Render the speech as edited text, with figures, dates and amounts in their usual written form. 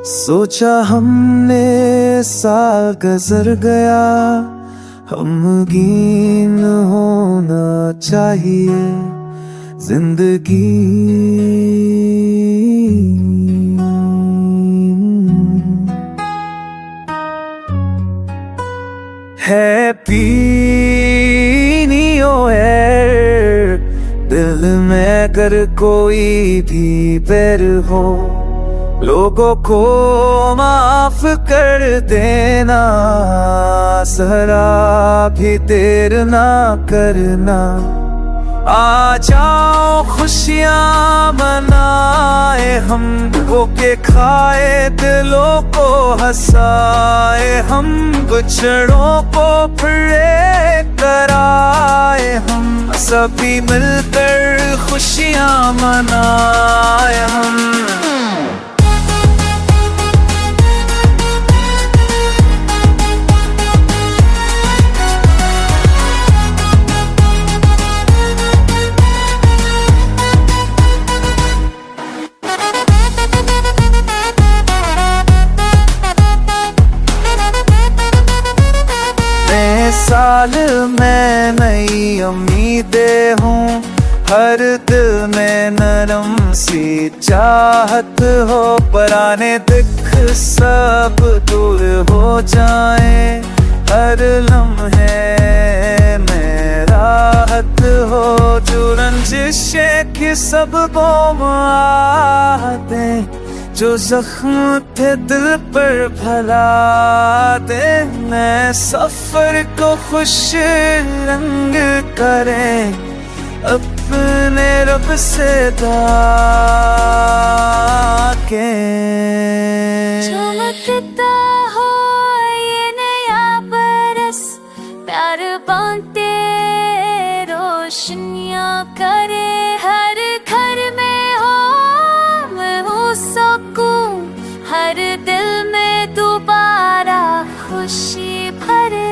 सोचा हमने साल गुजर गया, गमगीन होना चाहिए जिंदगी। Happy new year. दिल में अगर कोई भी बैर हो, लोगों को माफ कर देना, जरा भी देर ना करना। आ जाओ खुशियाँ मनाए हम, के खाए दिलों को हंसाए हम, बिछड़ों को फिर एक कराए हम, सभी मिलकर खुशियाँ मनाए हम। साल में नई उम्मीदें हूँ, हर दिल में नरम सी चाहत हो, पुराने दुख सब दूर हो जाए, हर लम्हे में राहत हो, जो रंजिशें की सब बोम आते, जो जख्म थे दिल पर भला दे, मैं सफर को खुश रंग करे, अपने रब से दुआ के। चमकता हो ये नया बरस, प्यार बांटे रोशनियां करे, हर घर में हो मैं हो सकूं, हर दिल में दोबारा खुशी भरे।